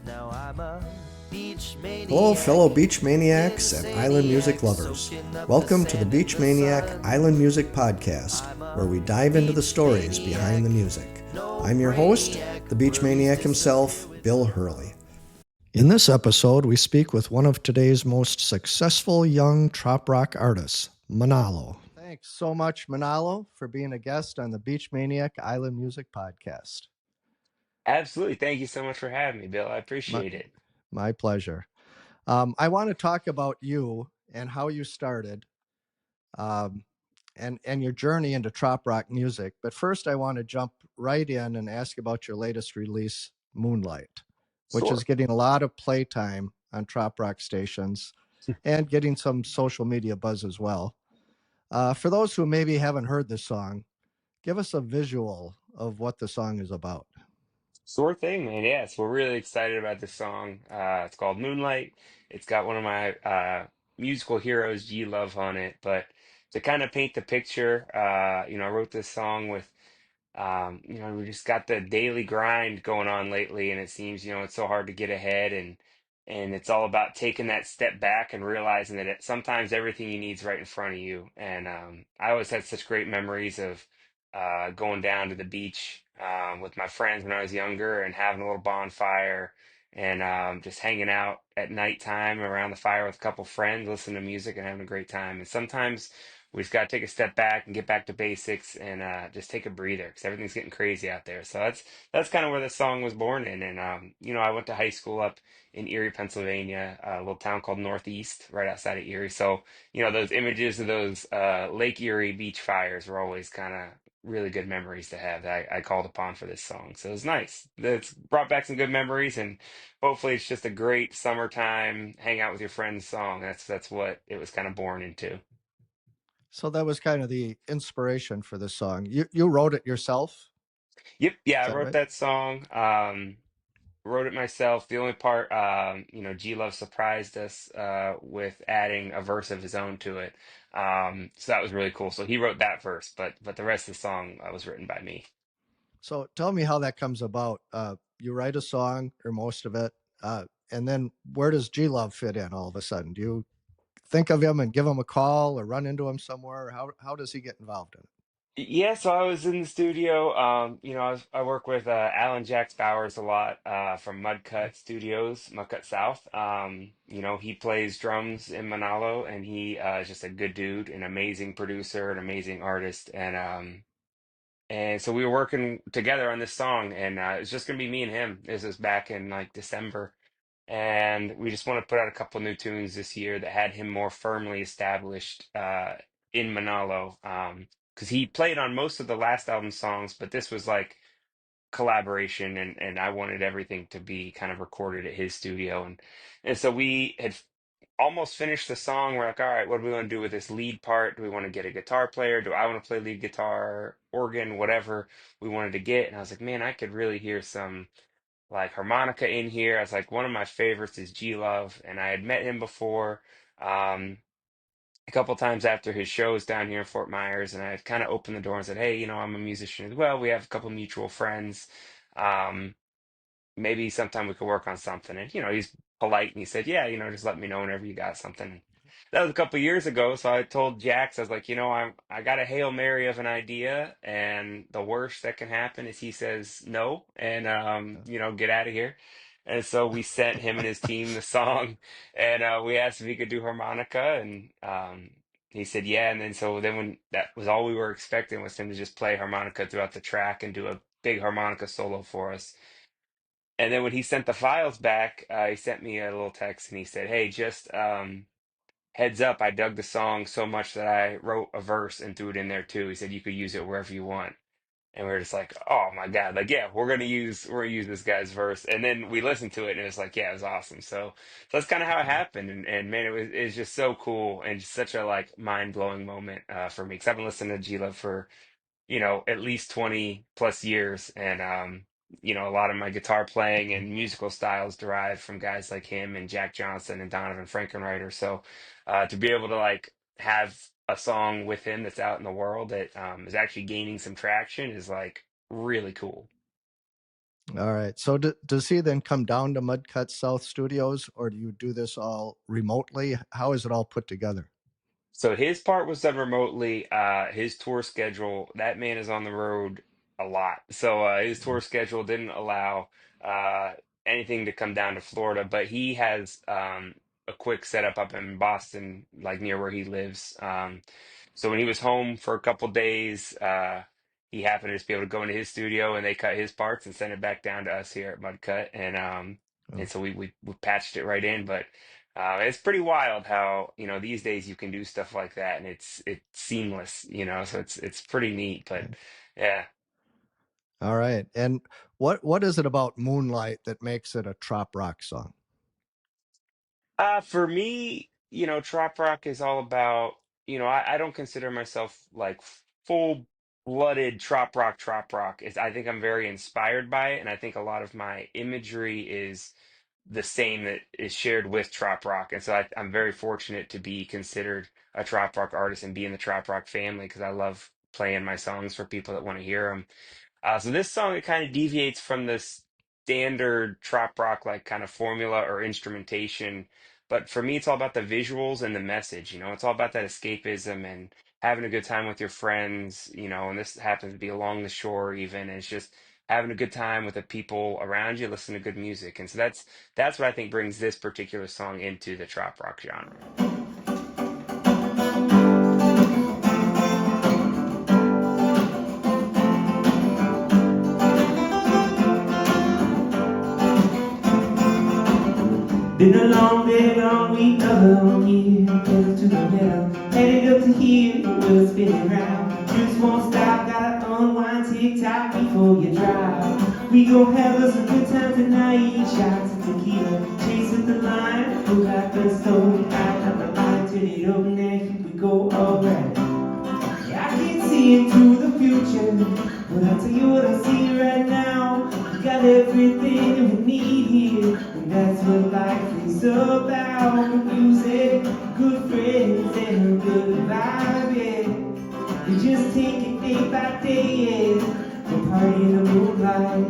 Now I'm a beach Hello, maniac fellow beach in the maniacs and island music Saniac, lovers. soaking up the Welcome to the sand in Beach the Maniac sun. Island Music Podcast, I'm where a we dive into the beach stories maniac, behind the music. no I'm your host, brainiac, the Beach worries Maniac disappear himself, with Bill you. Hurley. In this episode, we speak with one of today's most successful young trop rock artists, Monallo. Thanks so much, Manalo, for being a guest on the Beach Maniac Island Music Podcast. Absolutely. Thank you so much for having me, Bill. I My, appreciate it. my pleasure. I want to talk about you and how you started. Um, and your journey into trop rock music. But first, I want to jump right in and ask about your latest release, Moonlight, which is Sure. getting a lot of playtime on trop rock stations and getting some social media buzz as well. For those who maybe haven't heard this song, give us a visual of what the song is about. Sure thing, man. Yes, we're really excited about this song. It's called Moonlight. It's got one of my musical heroes, G Love, on it. But to kind of paint the picture, I wrote this song with we just got the daily grind going on lately, and it seems, it's so hard to get ahead, and it's all about taking that step back and realizing that sometimes everything you need is right in front of you. And I always had such great memories of going down to the beach with my friends when I was younger and having a little bonfire and just hanging out at nighttime around the fire with a couple friends, listening to music and having a great time. And sometimes we just got to take a step back and get back to basics and just take a breather because everything's getting crazy out there. So that's kind of where the song was born in. And I went to high school up in Erie, Pennsylvania, a little town called Northeast, right outside of Erie. So those images of those Lake Erie beach fires were always kind of really good memories to have that I called upon for this song. So it was nice. It's brought back some good memories, and hopefully it's just a great summertime hang out with your friends song. That's what it was kind of born into. So that was kind of the inspiration for this song. You wrote it yourself, Yep, yeah, is I that wrote right? that song. Wrote it myself. The only part, G Love surprised us with adding a verse of his own to it. So that was really cool. So he wrote that verse, but the rest of the song was written by me. So tell me how that comes about. You write a song or most of it, and then where does G Love fit in all of a sudden? Do you think of him and give him a call or run into him somewhere? How does he get involved in it? Yeah, so I was in the studio. I work with Alan Jacks Bowers a lot from Mudcut Studios, Mudcut South. He plays drums in Manalo, and he is just a good dude, an amazing producer, an amazing artist, and so we were working together on this song, and it was just gonna be me and him. This was back in like December, and we just want to put out a couple new tunes this year that had him more firmly established in Manalo. Because he played on most of the last album songs, but this was like collaboration, and I wanted everything to be kind of recorded at his studio, and so we had almost finished the song. We're like, all right, what do we want to do with this lead part? Do we want to get a guitar player? Do I want to play lead guitar, organ, whatever we wanted to get? And I was like, man, I could really hear some like harmonica in here. I was like, one of my favorites is G Love, and I had met him before um, a couple times after his shows down here in Fort Myers, and I had kind of opened the door and said, hey, I'm a musician as well. We have a couple mutual friends. Um, Maybe sometime we could work on something. And he's polite and he said, yeah, just let me know whenever you got something. That was a couple years ago. So I told Jax, I was like, I got a Hail Mary of an idea, and the worst that can happen is he says no and get out of here. And so we sent him and his team the song, and we asked if he could do harmonica, and he said yeah. And then when that was all we were expecting was him to just play harmonica throughout the track and do a big harmonica solo for us. And then when he sent the files back, he sent me a little text and he said, hey, just heads up, I dug the song so much that I wrote a verse and threw it in there too. He said you could use it wherever you want. And we are just like, oh my God, like yeah, we're gonna use this guy's verse. And then we listened to it and it was like, yeah, it was awesome. So that's kind of how it happened. And man, it was just so cool and just such a like mind-blowing moment for me. Because I've been listening to Gila for at least 20 plus years. And, a lot of my guitar playing and musical styles derive from guys like him and Jack Johnson and Donovan Frankenreiter. So to be able to like have a song with him that's out in the world that is actually gaining some traction is like really cool. All right. So does he then come down to Mudcut South Studios, or do you do this all remotely? How is it all put together? So his part was done remotely. His tour schedule, that man is on the road a lot. So his tour schedule didn't allow uh, anything to come down to Florida, but he has a quick setup up in Boston, like near where he lives. So when he was home for a couple days, he happened to just be able to go into his studio and they cut his parts and send it back down to us here at Mudcut. And Oh, so we patched it right in, but. It's pretty wild how, these days you can do stuff like that and it's seamless, so it's pretty neat. But okay. yeah. All right. And what is it about Moonlight that makes it a trop rock song? For me, Trop Rock is all about, I don't consider myself like full-blooded Trop Rock. I think I'm very inspired by it, and I think a lot of my imagery is the same that is shared with Trop Rock. And so I'm very fortunate to be considered a Trop Rock artist and be in the Trop Rock family because I love playing my songs for people that want to hear them. So this song, it kind of deviates from the standard trop rock like kind of formula or instrumentation. But for me, it's all about the visuals and the message. It's all about that escapism and having a good time with your friends. And this happens to be along the shore even. And it's just having a good time with the people around you, listening to good music. And so that's what I think brings this particular song into the trop rock genre. Been a long day, long week, another long year. Pedal to the metal, headed up to here, we'll spin it round. Just won't stop, gotta unwind, tick-tock before you drive. We gon' have us a good time tonight, shots of tequila, chasing the line, pull out the stove, out the light, turn it up, now here we go, alright. Yeah, I can't see into the future, but I'll tell you what I see right now. We got everything we need here, and that's what life is about. Good music, good friends, and a good vibe, yeah. We just take it day by day, yeah. We'll party in the moonlight.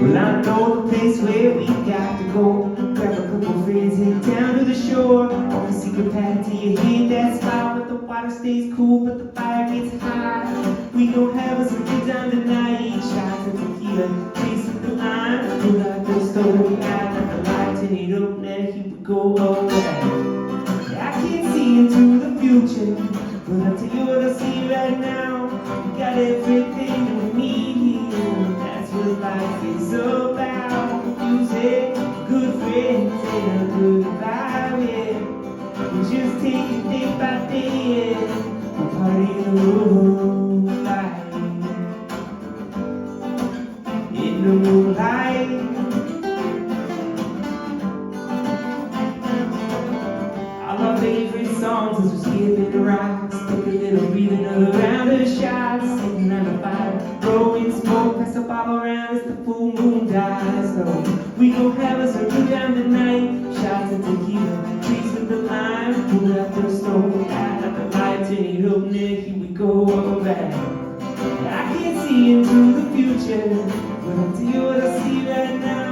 Well, I know the place where we got to go. Grab a couple friends, head down to the shore. On a secret path till you hit that spot where the water stays cool, but the fire gets hot. We gon' have us a good time tonight. Shots of tequila, chasing the line. Pull out the stove, out the light, turn it up, now here we go, alright. I can't see into the future, but I'll tell you what I see right now. We got everything we need here. That's what life is about. Good music, good friends, and a good vibe, yeah. We just take it day by day, yeah. We'll party in the moonlight. In the moonlight. All our favorite songs as we're skipping the rocks. Take a little breathing around the shots. Sitting around the fire, blowing smoke. Pass the bottle around as the full moon dies. So we gon' have us a good time tonight. Shots of tequila, chasing the line. Pull out the stove, out the light, turn it up, now here we go, alright. I can't see into the future, but I'll tell you what I see right now.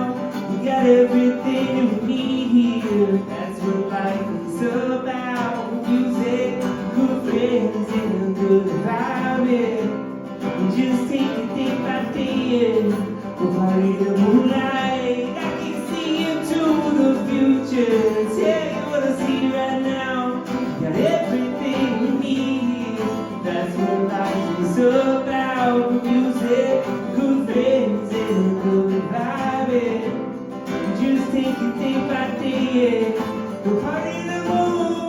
We got everything we need here. That's what life is about. Good music, good friends, and a good vibe, yeah. We just take it day by day, yeah. We'll party in the moonlight. I can see into the future. Tell you what I see right now. We got everything we need here. That's what life is about. Good music, good friends, and a good vibe, yeah. We just take it day by day, yeah. We'll party in the moonlight.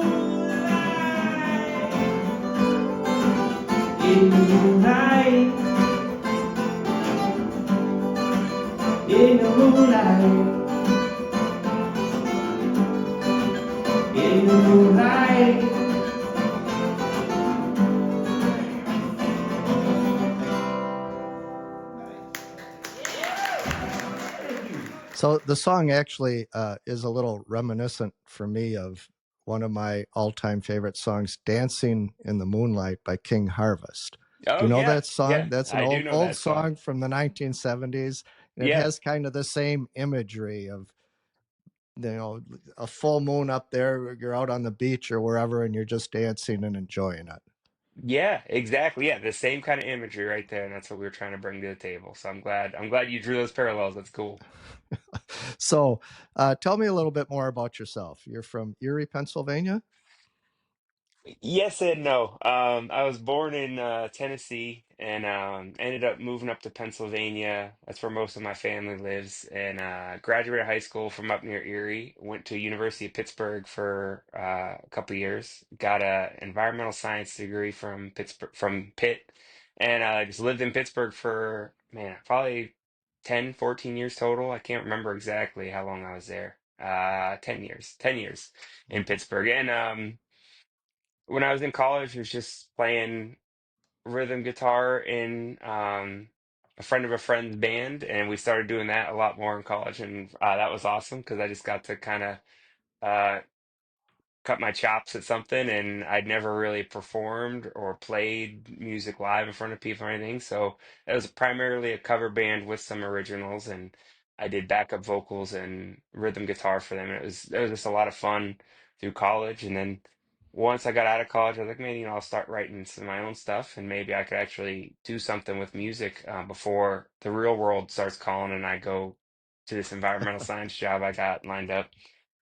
In the moonlight. In the moonlight. In the moonlight. So the song actually is a little reminiscent for me of one of my all-time favorite songs, "Dancing in the Moonlight" by King Harvest. Do Oh you know yeah, that song? yeah, That's an I do old know old that song. song from the 1970s, and it Yeah. has kind of the same imagery of, a full moon up there. You're out on the beach or wherever, and you're just dancing and enjoying it. Yeah, exactly. Yeah, the same kind of imagery right there, and that's what we were trying to bring to the table. So I'm glad you drew those parallels. That's cool. So, tell me a little bit more about yourself. You're from Erie, Pennsylvania? Yes and no. I was born in Tennessee and ended up moving up to Pennsylvania. That's where most of my family lives. And graduated high school from up near Erie. Went to University of Pittsburgh for a couple years. Got a environmental science degree from Pittsburgh from Pitt, and just lived in Pittsburgh for man probably 10, 14 years total. I can't remember exactly how long I was there. 10 years in Mhm. Pittsburgh, and when I was in college, I was just playing rhythm guitar in a friend of a friend's band, and we started doing that a lot more in college, and that was awesome because I just got to kind of uh, cut my chops at something, and I'd never really performed or played music live in front of people or anything. So it was primarily a cover band with some originals, and I did backup vocals and rhythm guitar for them. And it was just a lot of fun through college. And then once I got out of college, I was like, man, I'll start writing some of my own stuff, and maybe I could actually do something with music before the real world starts calling, and I go to this environmental science job I got lined up.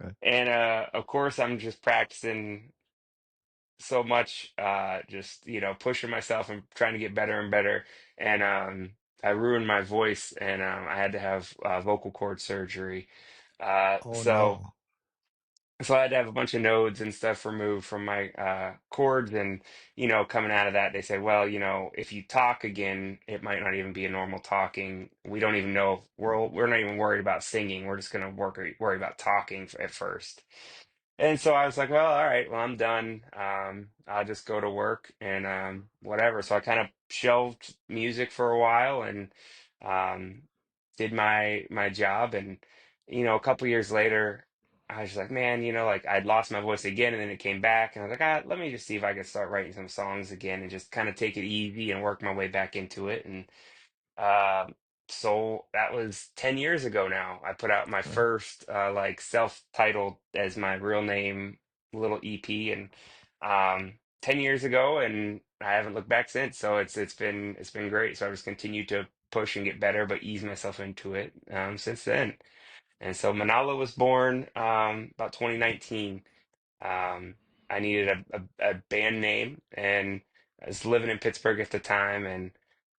Right. And of course, I'm just practicing so much, just pushing myself and trying to get better and better. And I ruined my voice, and I had to have vocal cord surgery. Uh, Oh so no. so I had to have a bunch of nodes and stuff removed from my cords, and coming out of that, they said, well, if you talk again, it might not even be a normal talking. We don't even know. We're not even worried about singing. We're just going to worry about talking at first. And so I was like, well, all right, well, I'm done. I'll just go to work and whatever. So I kind of shelved music for a while and um, did my job. And a couple years later, I was just like, man, like I'd lost my voice again, and then it came back, and I was like, let me just see if I could start writing some songs again and just kind of take it easy and work my way back into it. And uh, so that was 10 years ago now. I put out my Right. first like self-titled as my real name little EP, and 10 years ago, and I haven't looked back since. So it's been great. So I just continue to push and get better, but ease myself into it since then. And so Manalo was born about 2019. um, I needed a band name, and I was living in Pittsburgh at the time. And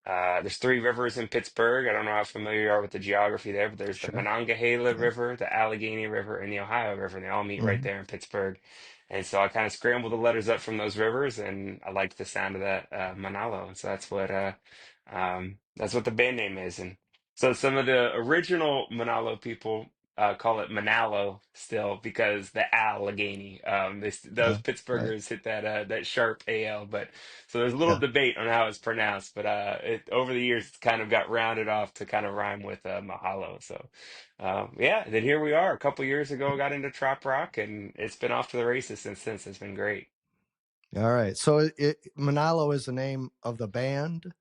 there's three rivers in Pittsburgh. I don't know how familiar you are with the geography there, but there's the Sure. Monongahela Sure. River, the Allegheny River, and the Ohio River, and they all meet right Hmm. there in Pittsburgh. And so I kind of scrambled the letters up from those rivers, and I liked the sound of that Manalo. And so that's what the band name is. And so some of the original Manalo people call it Manalo still because the Allegheny. Those Right. Pittsburghers hit that sharp AL, but so there's a little Yeah. debate on how it's pronounced. But over the years, it's kind of got rounded off to kind of rhyme with Mahalo. So yeah, then here we are. A couple years ago, got into Trop Rock, and it's been off to the races since. It's been great. All right. So, Manalo is the name of the band,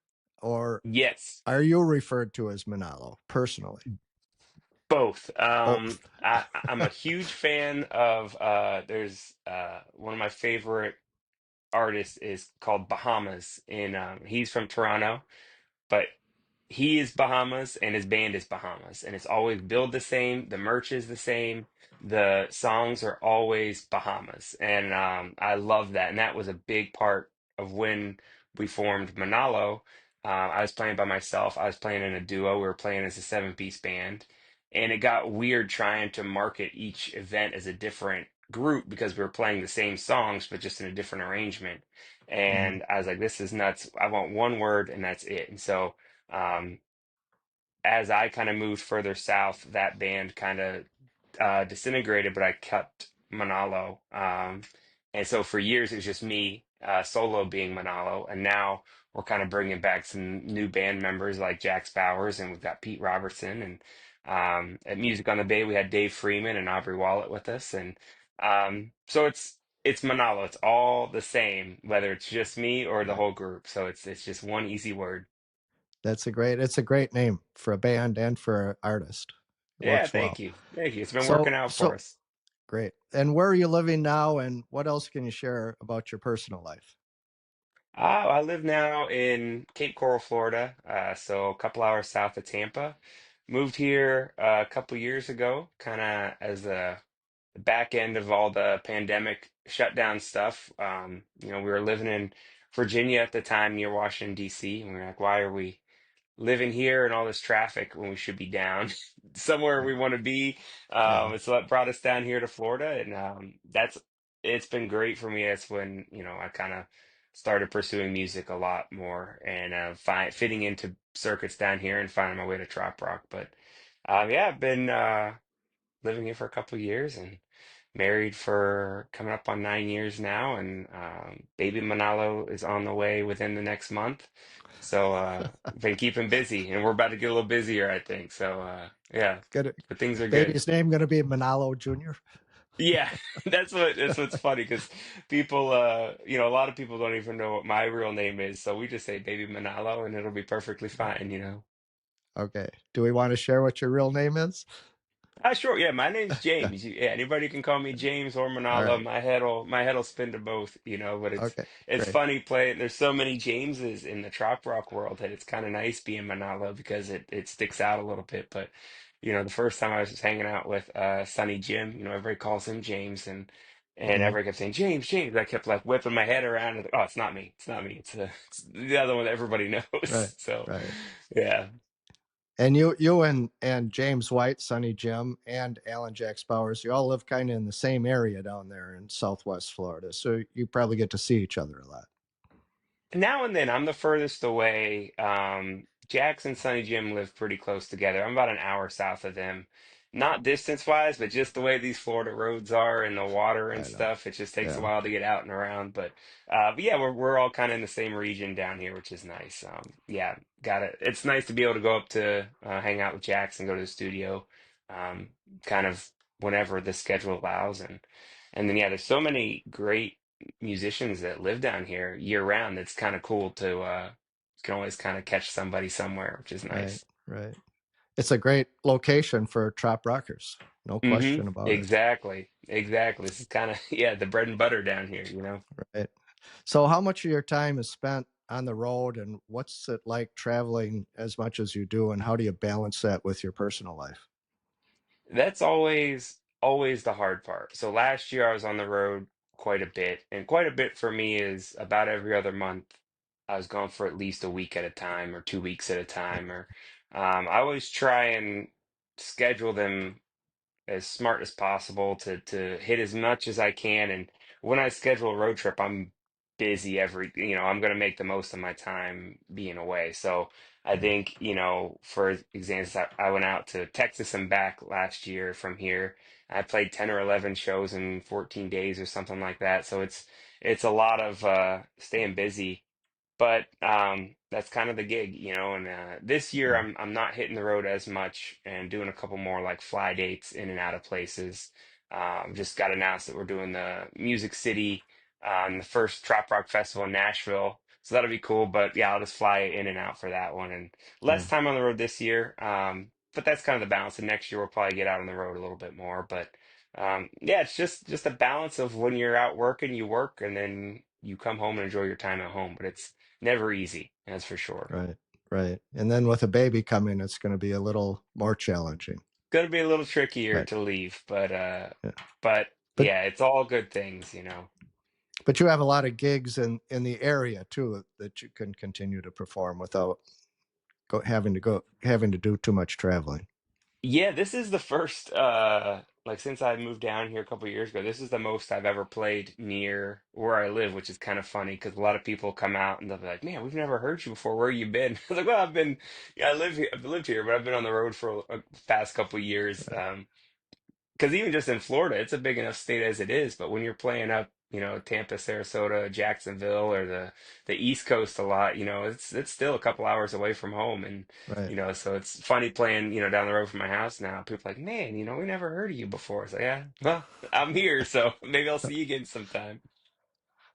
or Yes. are you referred to as Manalo personally? Both. Both. I'm a huge fan of there's one of my favorite artists is called Bahamas, and he's from Toronto, but he is Bahamas and his band is Bahamas, and it's always billed the same. The merch is the same. The songs are always Bahamas, and I love that. And that was a big part of when we formed Manalo. I was playing by myself. I was playing in a duo. We were playing as a seven-piece band, and it got weird trying to market each event as a different group because we were playing the same songs but just in a different arrangement. Hmm. And I was like, this is nuts. I want one word and that's it. And so um, as I kind of moved further south, that band kind of disintegrated, but I kept Monallo. And so for years, it was just me solo being Monallo. And now we're kind of bringing back some new band members like Jack Bowers, and we've got Pete Robertson. And at Music on the Bay, we had Dave Freeman and Aubrey Wallet with us. And So it's Monallo. It's all the same, whether it's just me or the Right. whole group. So it's just one easy word. It's a great name for a band and for an artist. It Yeah, works thank well. you. Thank you. It's been working So out for so us. great. And where are you living now? And what else can you share about your personal life? I live now in Cape Coral, Florida, so a couple hours south of Tampa. Moved here a couple years ago, kind of as the back end of all the pandemic shutdown stuff. We were living in Virginia at the time near Washington, D.C., and we were like, why are we living here and all this traffic when we should be down somewhere we want to be? Yeah. So that brought us down here to Florida, and it's been great for me. It's when, I kind of started pursuing music a lot more and fitting into circuits down here and finding my way to trop rock. But yeah, I've been living here for a couple of years and married for coming up on 9 years now, and baby Manalo is on the way within the next month. So been keeping busy, and we're about to get a little busier, I think. So yeah, Good. but things are good. Baby's name going to be Manalo Jr. Yeah, that's what's funny because people, a lot of people don't even know what my real name is, so we just say baby Manalo, and it'll be perfectly fine. Okay. Do we want to share what your real name is? Sure. Yeah, my name's James. Yeah, anybody can call me James or All Monallo. right. My head'll spin to both. But it's Okay. it's Great. funny playing. There's so many Jameses in the trop rock world that it's kind of nice being Monallo because it sticks out a little bit. But the first time I was just hanging out with Sonny Jim, everybody calls him James, and Hmm. everybody kept saying James, James. I kept like whipping my head around and oh, it's not me. It's not me. It's the other one that everybody knows. Right. So Right. yeah. And you and James White, Sonny Jim, and Alan Jack Bowers, you all live kind of in the same area down there in Southwest Florida, so you probably get to see each other a lot. Now and then, I'm the furthest away. Jax and Sunny Jim live pretty close together. I'm about an hour south of them. Not distance wise, but just the way these Florida roads are and the water and I know. stuff, it just takes a Yeah. while to get out and around. But yeah, we're all kind of in the same region down here, which is nice. Yeah, got it. It's nice to be able to go up to hang out with Jax and go to the studio, um, kind of whenever the schedule allows, and then yeah, there's so many great musicians that live down here year round. It's kind of cool to you can always kind of catch somebody somewhere, which is Right. nice. Right. It's a great location for trop rockers, no question about it. Exactly. Exactly. This is kind of yeah, the bread and butter down here. Right. So, how much of your time is spent on the road, and what's it like traveling as much as you do, and how do you balance that with your personal life? That's always the hard part. So last year I was on the road quite a bit, and quite a bit for me is about every other month. I was gone for at least a week at a time or 2 weeks at a time, or I always try and schedule them as smart as possible to hit as much as I can. And when I schedule a road trip, I'm busy I'm going to make the most of my time being away. So I Yeah. think, for example, I went out to Texas and back last year from here. I played 10 or 11 shows in 14 days or something like that. So it's a lot of staying busy, but that's kind of the gig. And this year Yeah. I'm not hitting the road as much and doing a couple more like fly dates in and out of places. Just got announced that we're doing the Music City, the first Trop Rock Festival in Nashville, so that'll be cool. But yeah, I'll just fly in and out for that one, and less Yeah. time on the road this year. But that's kind of the balance. And next year we'll probably get out on the road a little bit more. But yeah, it's just a balance of when you're out working, you work, and then you come home and enjoy your time at home. But it's never easy, that's for sure. Right. Right. And then with a baby coming, it's going to be a little more challenging. Gonna be a little trickier Right. to leave, but Yeah. But yeah, it's all good things. but you have a lot of gigs in the area too that you can continue to perform without having to do too much traveling. Yeah, this is the first like since I moved down here a couple years ago, this is the most I've ever played near where I live, which is kind of funny because a lot of people come out and they'll be like, "Man, we've never heard you before. Where you been?" I was like, "Well, yeah, I live here. I've lived here, but I've been on the road for a past couple years." Right. Because even just in Florida, it's a big enough state as it is. But when you're playing up, Tampa, Sarasota, Jacksonville, or the East Coast a lot, it's still a couple hours away from home. And, Right. so it's funny playing, down the road from my house now. People are like, man, we never heard of you before. It's like, yeah, well, I'm here, so maybe I'll see you again sometime.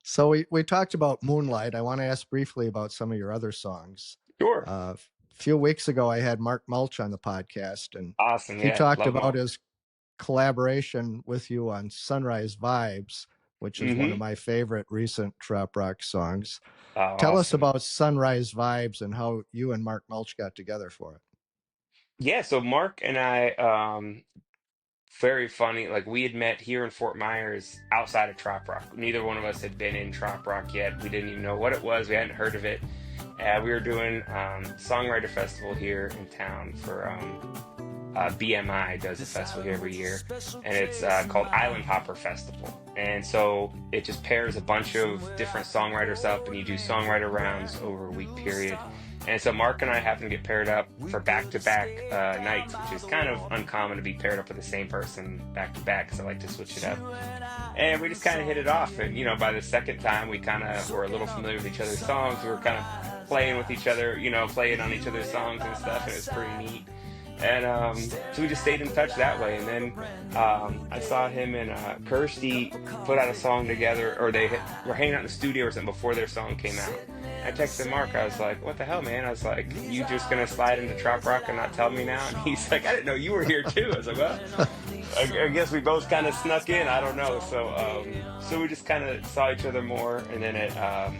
So we talked about Moonlight. I want to ask briefly about some of your other songs. Sure. A few weeks ago, I had Mark Mulch on the podcast, and Awesome. he Yeah. talked Love them about all. his collaboration with you on Sunrise Vibes, which is one of Hmm. my favorite recent trop rock songs. Oh, Tell us awesome. about Sunrise Vibes and how you and Mark Mulch got together for it. Yeah. So Mark and I, very funny. Like we had met here in Fort Myers outside of Trop Rock. Neither one of us had been in Trop Rock yet. We didn't even know what it was. We hadn't heard of it. We were doing songwriter festival here in town for BMI does a festival here every year, and it's called Island Hopper Festival. And so it just pairs a bunch of different songwriters up, and you do songwriter rounds over a week period. And so Mark and I happen to get paired up for back-to-back nights, which is kind of uncommon to be paired up with the same person back-to-back, because I like to switch it up. And we just kind of hit it off. And, by the second time, we kind of were a little familiar with each other's songs. We were kind of playing with each other, playing on each other's songs and stuff, and it was pretty neat. And so we just stayed in touch that way. And then I saw him and Kirsty put out a song together, or they were hanging out in the studio or something before their song came out. I texted Mark. I was like, "What the hell, man?" I was like, "You just gonna slide into Trop Rock and not tell me now?" And he's like, "I didn't know you were here too." I was like, "Well, I guess we both kind of snuck in. I don't know." So we just kind of saw each other more, and then at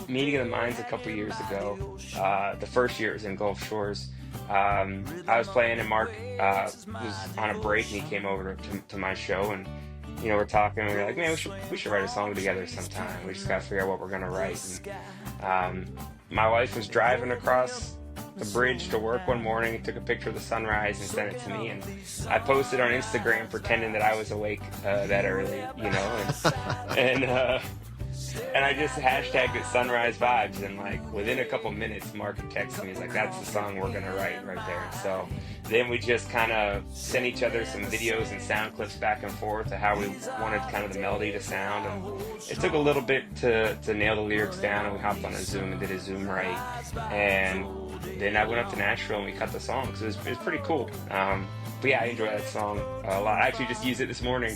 meeting of the minds a couple years ago, the first year it was in Gulf Shores. I was playing, and Mark was on a break, and he came over to my show, and we're talking, and we're like, man, we should write a song together sometime. We just got to figure out what we're gonna write. And my wife was driving across the bridge to work one morning, took a picture of the sunrise and sent it to me, and I posted on Instagram pretending that I was awake that early, and I just hashtagged it Sunrise Vibes, and like within a couple minutes, Mark had texted me. He's like, "That's the song we're gonna write right there." So then we just kind of sent each other some videos and sound clips back and forth to how we wanted kind of the melody to sound, and it took a little bit to nail the lyrics down. And we hopped on a Zoom and did a Zoom write, and then I went up to Nashville and we cut the song. So it was pretty cool. But yeah, I enjoy that song a lot. I actually just used it this morning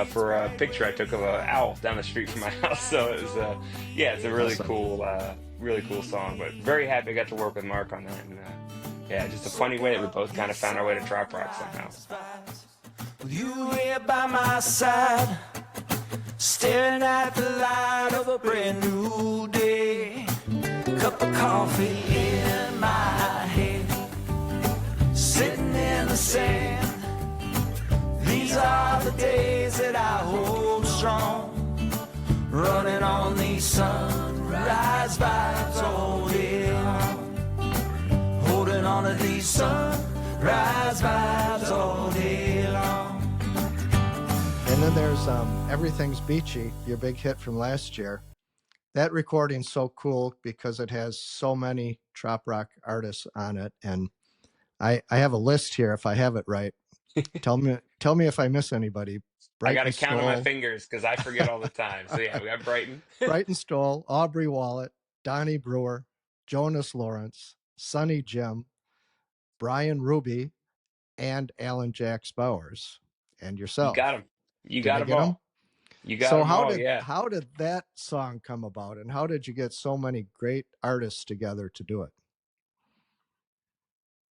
for a picture I took of an owl down the street from my house. So it was, it's a really Awesome. really cool song. But very happy I got to work with Mark on that. And yeah, just a funny way that we both kind of found our way to trop rock somehow. With you here by my side, staring at the light of a brand new day. Cup of coffee in my hand, sitting in the sand. These are the days that I hold strong, running on these sunrise vibes all day long, holding on to these sunrise vibes all day long. And then there's Everything's Beachy, your big hit from last year. That recording's so cool because it has so many trop rock artists on it, and I have a list here. If I have it right, tell me if I miss anybody. I got Brighton to count on my Stoll, fingers because I forget all the time. So yeah, we got Brighton. Brighton Stoll, Aubrey Wallet, Donnie Brewer, Jonas Lawrence, Sonny Jim, Brian Ruby, and Alan Jack Bowers, and You yourself. got them. You Did got I them get them? all. You got So them all. Yeah. how did that song come about, and how did you get so many great artists together to do it?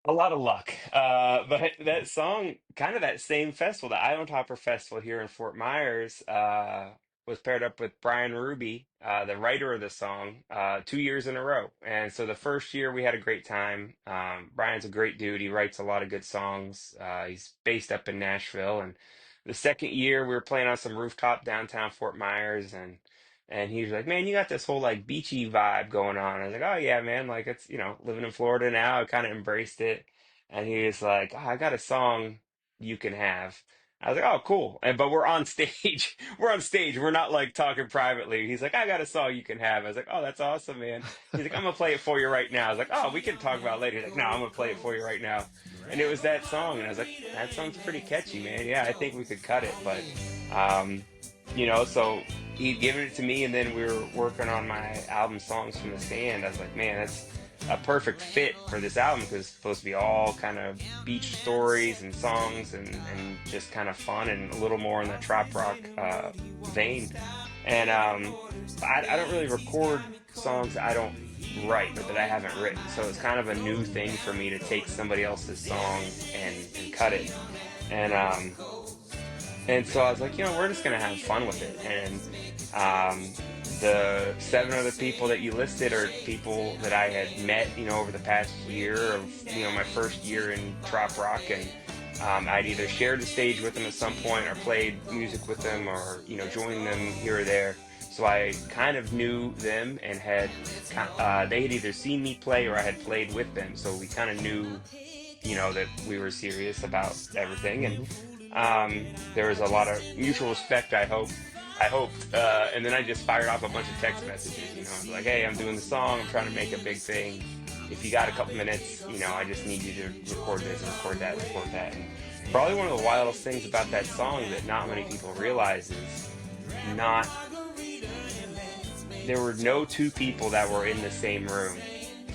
A lot of luck. But that song, kind of that same festival, the Island Hopper Festival here in Fort Myers, was paired up with Brian Ruby, the writer of the song, 2 years in a row. And so the first year we had a great time. Brian's a great dude. He writes a lot of good songs. He's based up in Nashville. And the second year we were playing on some rooftop downtown Fort Myers, and he was like, "Man, you got this whole like beachy vibe going on." I was like, "Oh yeah, man, like it's, living in Florida now, I kind of embraced it." And he was like, "Oh, I got a song you can have." I was like, "Oh, cool." But we're on stage. We're on stage. We're not like talking privately. He's like, "I got a song you can have." I was like, "Oh, that's awesome, man." He's like, "I'm gonna play it for you right now." I was like, "Oh, we can talk about it later." He's like, "No, I'm gonna play it for you right now." And it was that song, and I was like, "That song's pretty catchy, man. Yeah, I think we could cut it." But So he'd given it to me, and then we were working on my album Songs from the Sand. I was like, man, that's a perfect fit for this album because it's supposed to be all kind of beach stories and songs and just kind of fun and a little more in the trop rock vein. And I don't really record songs I don't write or that I haven't written. So it's kind of a new thing for me to take somebody else's song and cut it. And so I was like, we're just gonna have fun with it. And the seven other people that you listed are people that I had met, over the past year of, my first year in trop rock, and I'd either shared the stage with them at some point, or played music with them, or joined them here or there. So I kind of knew them and they had either seen me play or I had played with them. So we kind of knew, that we were serious about everything, and Hmm. there was a lot of mutual respect. I hoped, and then I just fired off a bunch of text messages. I was like, "Hey, I'm doing the song. I'm trying to make a big thing. If you got a couple minutes, I just need you to record this and record that, and record that." And probably one of the wildest things about that song that not many people realize is not there were no two people that were in the same room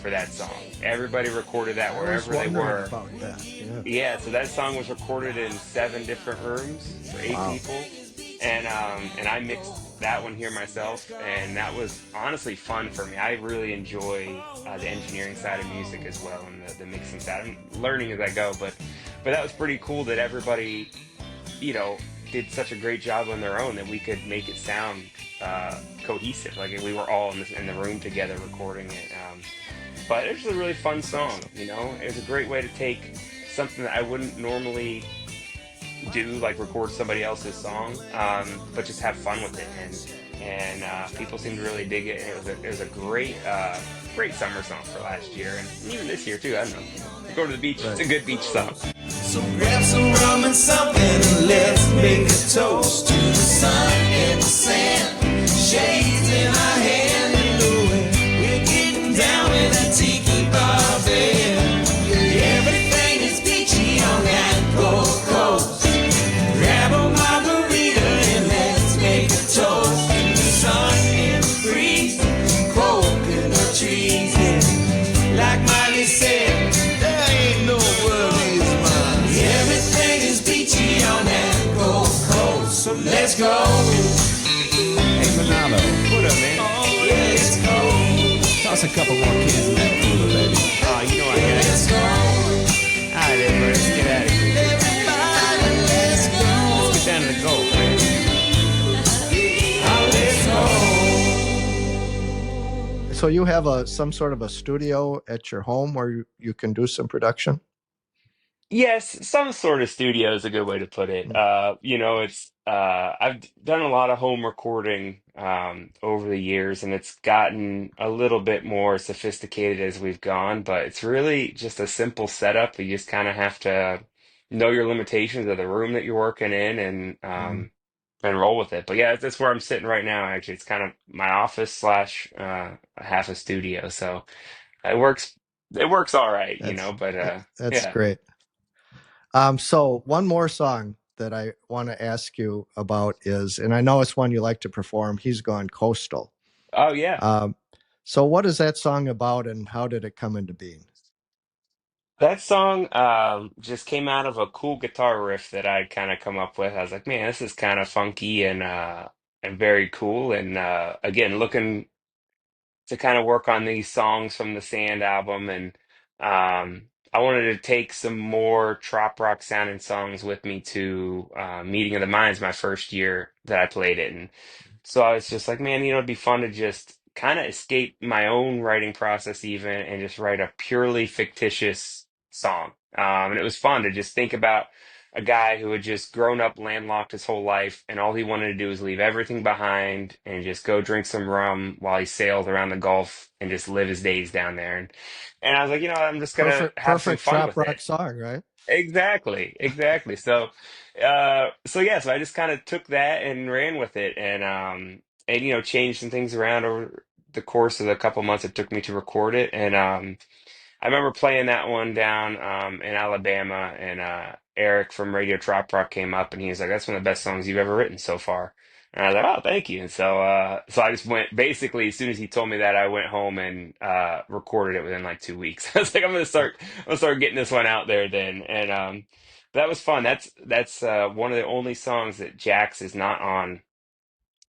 for that song. Everybody recorded that I was wherever they wondering were. about that. Yeah. Yeah, so that song was recorded in seven different rooms for eight Wow. people, and I mixed that one here myself, and that was honestly fun for me. I really enjoy the engineering side of music as well, and the mixing side. I'm learning as I go, but that was pretty cool that everybody, you know, did such a great job on their own that we could make it sound cohesive. Like we were all in the room together recording it. But it was a really fun song. It was a great way to take something that I wouldn't normally do, like record somebody else's song, but just have fun with it. And people seemed to really dig it. And it was a great summer song for last year, and even this year too. I don't know. Go to the beach. It's Right. a good beach song. So grab some rum and something and let's make a toast to the sun and the sand. Shades in our hand and knowing we're getting down with a tiki bar band. Everything is beachy on that Gold Coast. Grab a margarita and let's make a toast to the sun and the breeze, coconut trees. And like Miley said, there ain't no worries, man. Everything is beachy on that Gold Coast. So let's go. Hey, Manalo, What up, man? Oh, let's go. toss a couple more kids in that cooler, baby. Oh, you know I got it. Let's go. All right, everybody, let's get at it. Everybody, let's go. Let's get down to the Gulf, man. Oh, let's go. So you have some sort of a studio at your home where you can do some production? Yes, some sort of studio is a good way to put it. Mm. It's I've done a lot of home recording over the years, and it's gotten a little bit more sophisticated as we've gone, but it's really just a simple setup. You just kind of have to know your limitations of the room that you're working in, Mhm. and roll with it. But yeah, that's where I'm sitting right now. Actually, it's kind of my office slash half a studio, so it works. It works all right, That's but that's yeah. great. So one more song that I want to ask you about is, and I know it's one you like to perform, He's Gone Coastal. Oh yeah. Um, so what is that song about and how did it come into being? That song just came out of a cool guitar riff that I'd kind of come up with. I was like, man, this is kind of funky and very cool. And again, looking to kind of work on these songs from the Sand album, and I wanted to take some more trop rock sounding songs with me to Meeting of the Minds, my first year that I played it. And so I was just like, man, it'd be fun to just kind of escape my own writing process even and just write a purely fictitious song. And it was fun to just think about a guy who had just grown up landlocked his whole life, and all he wanted to do was leave everything behind and just go drink some rum while he sailed around the Gulf and just live his days down there. And I was like, I'm just gonna have some Perfect fun trop with it. rock song, right? Exactly, exactly. So yeah, so I just kind of took that and ran with it, and changed some things around over the course of the couple months it took me to record it. And I remember playing that one down in Alabama, and Eric from Radio Trop Rock came up, and he was like, "That's one of the best songs you've ever written so far." And I was like, oh, thank you. And so I just went basically as soon as he told me that, I went home and recorded it within like 2 weeks. I was like, I'm gonna start getting this one out there then. And that was fun. That's one of the only songs that Jax is not on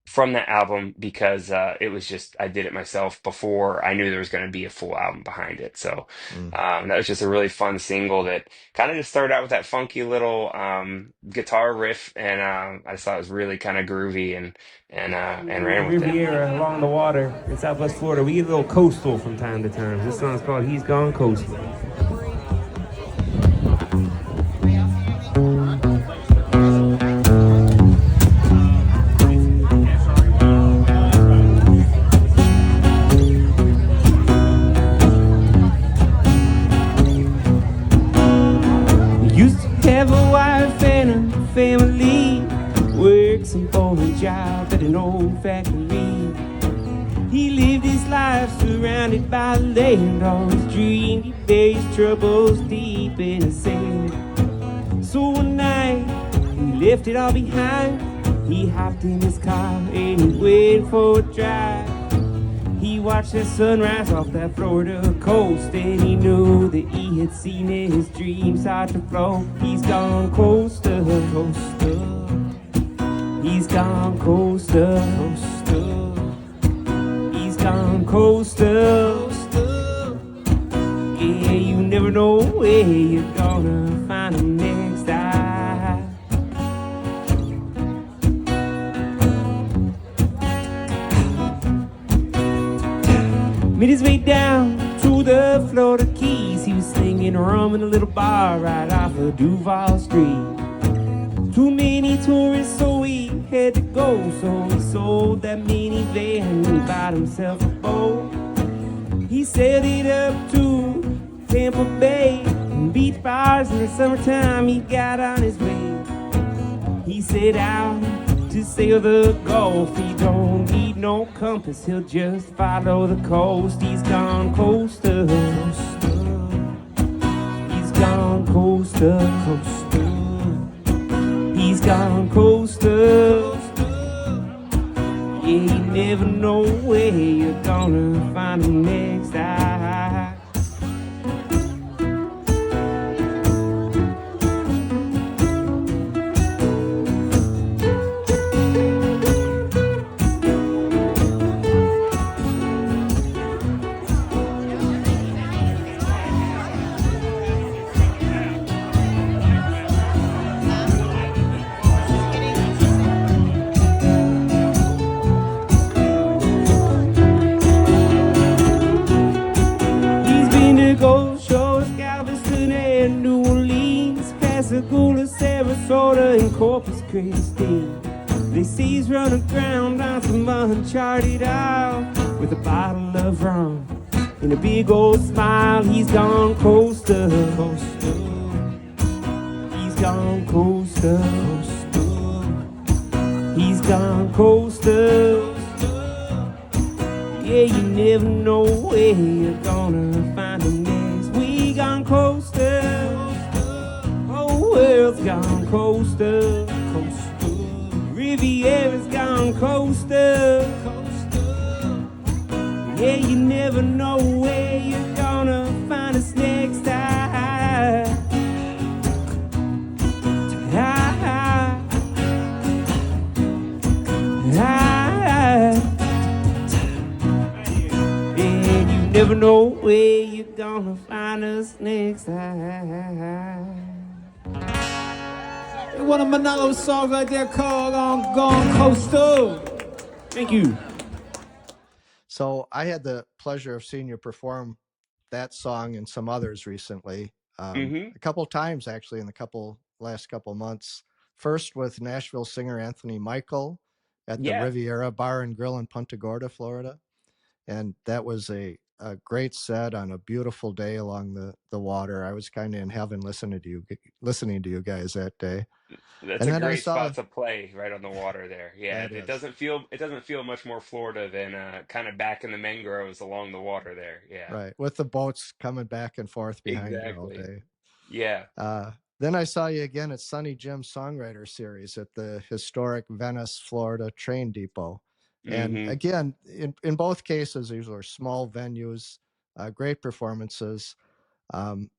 from that album because it was just I did it myself before I knew there was going to be a full album behind it. So Mm. that was just a really fun single that kind of just started out with that funky little guitar riff, and I just thought it was really kind of groovy and ran with it. Riviera along the water in Southwest Florida. We get a little coastal from time to time. This song's called He's Gone Coastal. Used to have a wife and a family, worked some foreign job at an old factory. He lived his life surrounded by land, always dreamed he buried his troubles deep in the sand. So one night, he left it all behind. He hopped in his car and he went for a drive. He watched the sunrise off that Florida coast, and he knew that he had seen his dreams start to flow. He's gone coastal, coastal. He's gone coastal, coastal. He's gone coastal, coastal. Yeah, you never know where you're gonna find him next time. Made his way down to the Florida Keys. He was slinging rum in a little bar right off of Duval Street. Too many tourists, so he had to go. So he sold that minivan and he bought himself a boat. He sailed it up to Tampa Bay, beach bars in the summertime. He got on his way. He set out to sail the Gulf. He don't need no compass, he'll just follow the coast. He's gone coastal, coastal. He's gone coastal, coastal. He's gone coastal, coastal. Yeah, you never know where you're gonna find him next time. Sarasota and Corpus Christi. They say he's run aground on some uncharted isle with a bottle of rum and a big old smile. He's gone coastal, coastal. He's gone coastal, coastal. He's gone coastal. Yeah, you never know where you're gonna find him next. We gone coastal. World's gone coastal, coastal. Riviera's gone coastal, coastal. Yeah, you never know where you're gonna find us next time. And you never know where you're gonna find us next time. One of Manalo's songs right there called Gone Coastal. Thank you. So I had the pleasure of seeing you perform that song and some others recently, a couple times actually in the last couple months. First with Nashville singer Anthony Michael at the Yeah. Riviera Bar and Grill in Punta Gorda, Florida, and that was a great set on a beautiful day along the water. I was kind of in heaven listening to you guys that day. That's And a then I great saw spot to play right on the water there. Yeah, that it is doesn't feel much more Florida than kind of back in the mangroves along the water there. Yeah. right with the boats coming back and forth behind you all Exactly. day. Yeah. Then I saw you again at Sunny Jim's Songwriter Series at the historic Venice, Florida train depot. And Hmm. again, in both cases, these were small venues, great performances. Um,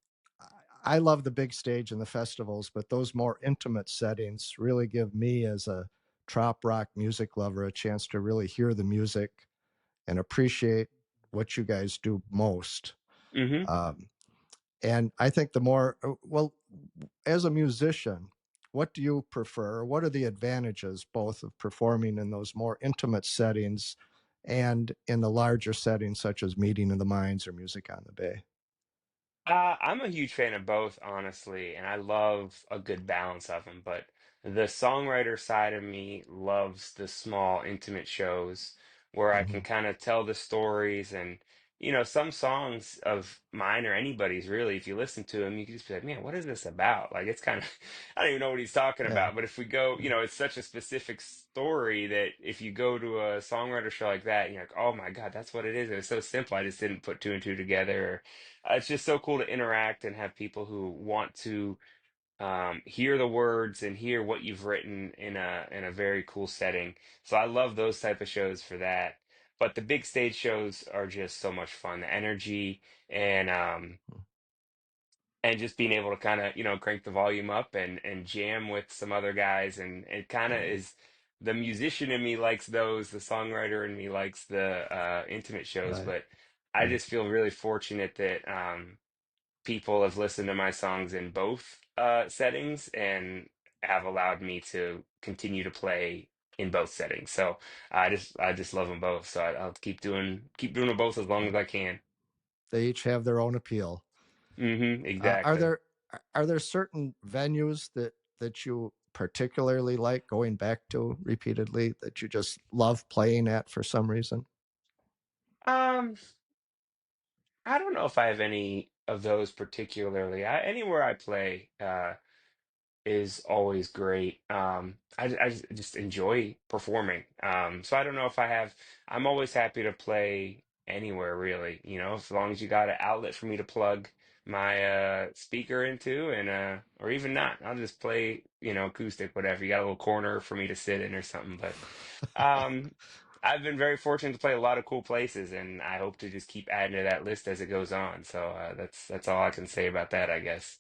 I love the big stage and the festivals, but those more intimate settings really give me, as a trop rock music lover, a chance to really hear the music and appreciate what you guys do most. Hmm. Um, and I think the more, well, as a musician, what do you prefer? What are the advantages both of performing in those more intimate settings and in the larger settings, such as Meeting of the Minds or Music on the Bay? I'm a huge fan of both, honestly, and I love a good balance of them. But the songwriter side of me loves the small, intimate shows where I can Hmm. kind of tell the stories. And, some songs of mine or anybody's really, if you listen to them, you can just be like, man, what is this about? Like, it's kind of, I don't even know what he's talking Yeah. about. But if we go, it's such a specific story that if you go to a songwriter show like that, you're like, oh my God, that's what it is. It was so simple. I just didn't put two and two together. It's just so cool to interact and have people who want to hear the words and hear what you've written in a very cool setting. So I love those type of shows for that. But the big stage shows are just so much fun. The energy and just being able to kind of crank the volume up and jam with some other guys, and it kind of is. The musician in me likes those, the songwriter in me likes the intimate shows, Right. but I Right. just feel really fortunate that people have listened to my songs in both settings and have allowed me to continue to play in both settings. So I just love them both. So I'll keep doing them both as long Right. as I can. They each have their own appeal. Are Exactly. there certain venues that you particularly like going back to repeatedly, that you just love playing at for some reason? Um, I don't know if I have any of those particularly. Anywhere I play, is always great. I just enjoy performing. So I don't know if I have, I'm always happy to play anywhere really, as long as you got an outlet for me to plug my speaker into and or even not, I'll just play, acoustic, whatever. You got a little corner for me to sit in or something. But um I've been very fortunate to play a lot of cool places, and I hope to just keep adding to that list as it goes on. So that's all I can say about that, I guess.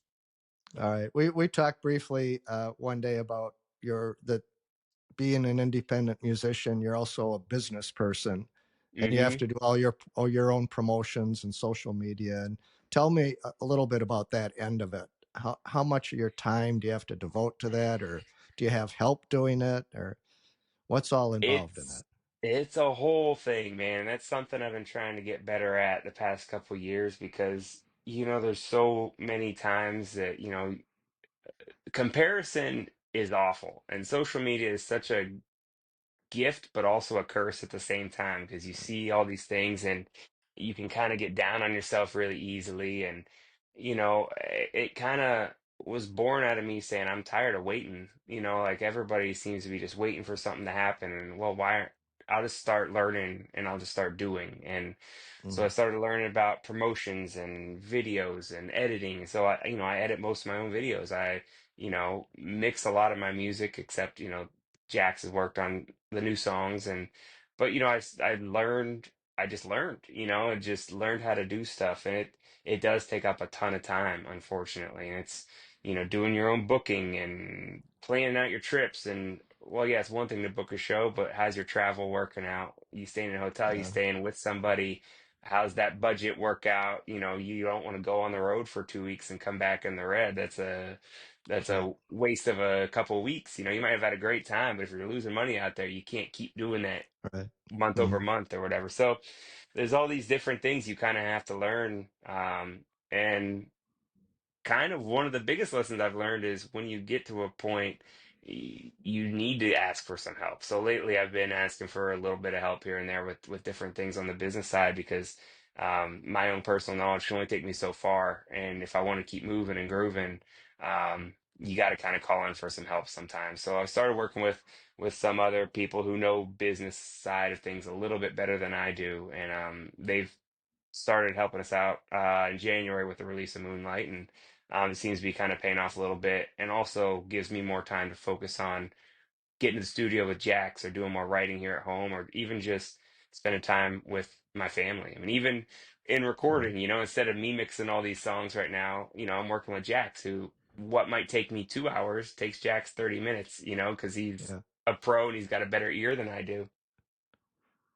All right. We talked briefly one day about your that being an independent musician, you're also a business person, and you have Hmm. to do all your own promotions and social media. And tell me a little bit about that end of it. How much of your time do you have to devote to that, or do you have help doing it, or what's all involved in It's it? it's a whole thing, man. That's something I've been trying to get better at the past couple years because, there's so many times that, comparison is awful, and social media is such a gift, but also a curse at the same time because you see all these things and you can kind of get down on yourself really easily. And, it kind of was born out of me saying, I'm tired of waiting. Like everybody seems to be just waiting for something to happen. And, well, why aren't I'll just start learning and I'll just start doing. And so I Mm, started learning about promotions and videos and editing. So I edit most of my own videos. I, mix a lot of my music, except, Jax has worked on the new songs. But I just learned, and just learned how to do stuff. And it does take up a ton of time, unfortunately. And it's, doing your own booking and planning out your trips. And, well, yeah, it's one thing to book a show, but how's your travel working out? You staying in a hotel, you yeah. staying with somebody, how's that budget work out? You don't want to go on the road for 2 weeks and come back in the red. That's Right. a waste of a couple of weeks. You might have had a great time, but if you're losing money out there, you can't keep doing that Right. month over Hmm. month or whatever. So there's all these different things you kind of have to learn. And kind of one of the biggest lessons I've learned is when you get to a point, you need to ask for some help. So lately, I've been asking for a little bit of help here and there with different things on the business side because my own personal knowledge can only take me so far, and if I want to keep moving and grooving, you got to kind of call in for some help sometimes. So I started working with some other people who know business side of things a little bit better than I do, and they've started helping us out in January with the release of Moonlight, and It seems to be kind of paying off a little bit, and also gives me more time to focus on getting to the studio with Jax, or doing more writing here at home, or even just spending time with my family. I mean, even in Sure. recording, instead of me mixing all these songs right now, I'm working with Jax, who what might take me 2 hours takes Jax 30 minutes, because he's Yeah. a pro and he's got a better ear than I do.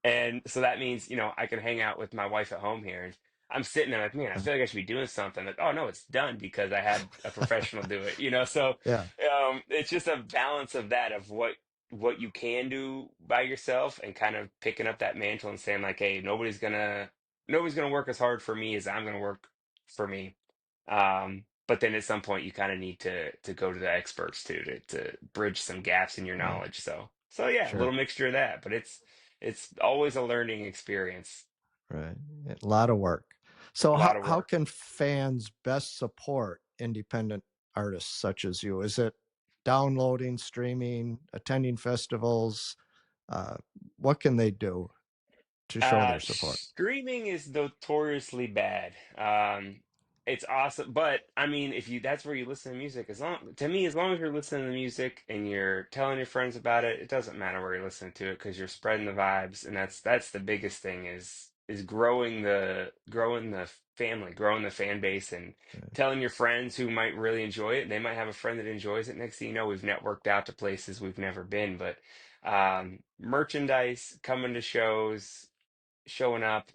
And so that means, I can hang out with my wife at home here. And I'm sitting there like, man, I feel like I should be doing something. Like, oh no, it's done because I had a professional do it. So Yeah. it's just a balance of that, of what you can do by yourself, and kind of picking up that mantle and saying like, hey, nobody's gonna work as hard for me as I'm gonna work for me. But then at some point you kind of need to go to the experts too, to bridge some gaps in your Yeah. knowledge. So yeah, a Sure. little mixture of that, but it's always a learning experience. Right. A lot of work. So A lot how of how work. can fans best support independent artists such as you? Is it downloading, streaming, attending festivals? Uh, what can they do to show their support? Streaming is notoriously bad. It's awesome, but I mean, if you that's where you listen to music. As long as you're listening to music and you're telling your friends about it, it doesn't matter where you're listening to it, because you're spreading the vibes, and that's the biggest thing, is growing the family, growing the fan base, and telling your friends who might really enjoy it. They might have a friend that enjoys it. Next thing you know, we've networked out to places we've never been. But merchandise, coming to shows, showing up.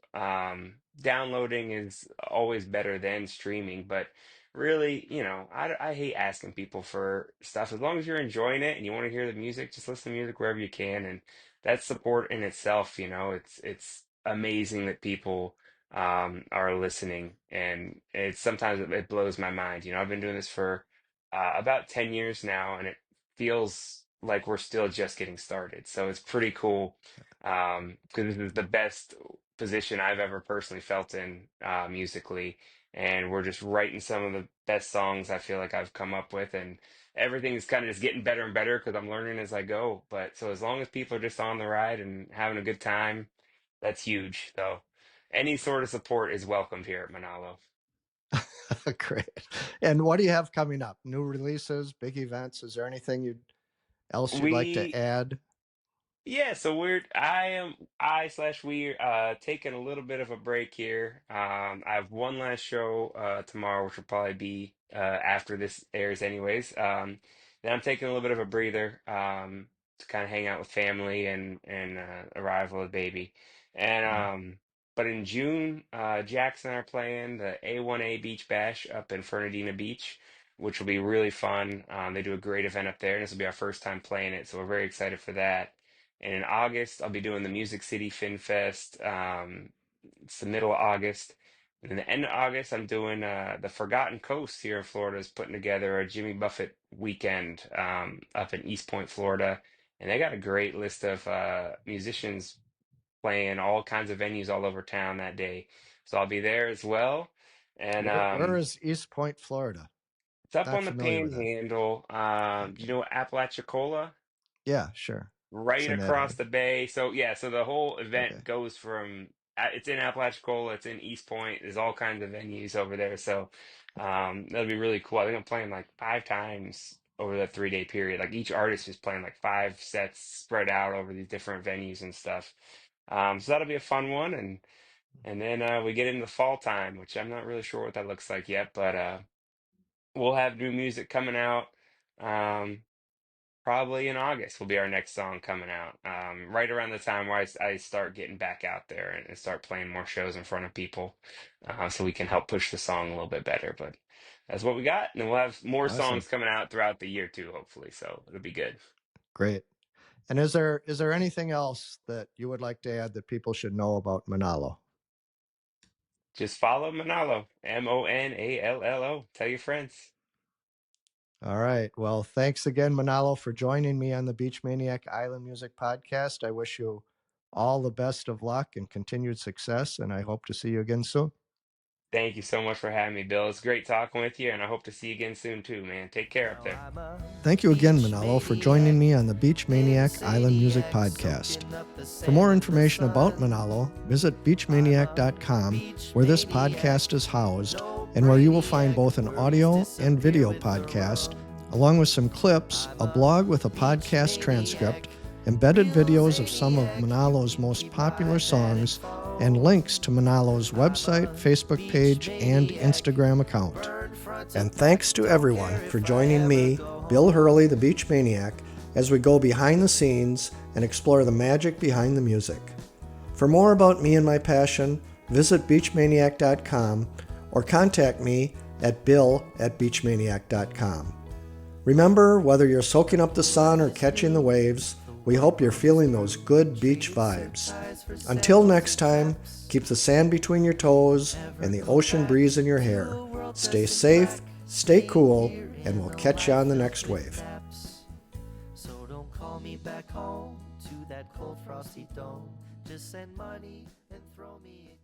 Downloading is always better than streaming, but really, I hate asking people for stuff. As long as you're enjoying it and you want to hear the music, just listen to music wherever you can, and that's support in itself. It's amazing that people are listening, and it's sometimes it blows my mind. I've been doing this for about 10 years now, and it feels like we're still just getting started. So it's pretty cool, because this is the best position I've ever personally felt in, musically, and we're just writing some of the best songs I feel like I've come up with, and everything's kind of just getting better and better because I'm learning as I go. But so as long as people are just on the ride and having a good time, that's huge. So any sort of support is welcomed here at Manalo. Great. And what do you have coming up? New releases, big events? Is there anything else you'd like to We add? Yeah, so I/we taking a little bit of a break here. I have one last show tomorrow, which will probably be after this airs anyways. Then I'm taking a little bit of a breather, to kind of hang out with family, and arrival of baby. And Mhm. but in June, Jackson and I are playing the A1A Beach Bash up in Fernandina Beach, which will be really fun. They do a great event up there, and this will be our first time playing it, so we're very excited for that. And in August, I'll be doing the Music City Fin Fest. It's the middle of August. And then the end of August, I'm doing the Forgotten Coast here in Florida is putting together a Jimmy Buffett weekend, up in East Point, Florida. And they got a great list of musicians playing all kinds of venues all over town that day. So I'll be there as well. And Where is East Point, Florida? it's up Not on the familiar with that. Panhandle. Do you Okay. know Apalachicola? Yeah, sure. It's Right in that across area. the bay. So yeah, so the whole Okay. event goes from it's in Apalachicola, it's in East Point. There's all kinds of venues over there. So that'll be really cool. I think I'm playing like 5 times over that 3-day period. Like each artist is playing like 5 sets spread out over these different venues and stuff. So that'll be a fun one, and then we get into the fall time, which I'm not really sure what that looks like yet, but we'll have new music coming out. Um, Probably in August will be our next song coming out. Right around the time where I start getting back out there and start playing more shows in front of people, so we can help push the song a little bit better. But that's what we got, and then we'll have more Awesome. songs coming out throughout the year too, hopefully. So it'll be good. Great. And is there anything else that you would like to add that people should know about Manalo? Just follow Manalo, Monallo. Tell your friends. All right. Well, thanks again, Manalo, for joining me on the Beach Maniac Island Music Podcast. I wish you all the best of luck and continued success, and I hope to see you again soon. Thank you so much for having me, Bill. It's great talking with you, and I hope to see you again soon too, man. Take care up there. Thank you again, Manalo, for joining me on the Beach Maniac Island Music Podcast. For more information about Manalo, visit beachmaniac.com, where this podcast is housed, and where you will find both an audio and video podcast, along with some clips, a blog with a podcast transcript, embedded videos of some of Manalo's most popular songs, and links to Manalo's website, Facebook page, and Instagram account. And thanks to everyone for joining me, Bill Hurley, the Beach Maniac, as we go behind the scenes and explore the magic behind the music. For more about me and my passion, visit beachmaniac.com or contact me at bill@beachmaniac.com. Remember, whether you're soaking up the sun or catching the waves, we hope you're feeling those good beach vibes. Until next time, keep the sand between your toes and the ocean breeze in your hair. Stay safe, stay cool, and we'll catch you on the next wave. So don't call me back home to that cold frosty dome. Just send money and throw me a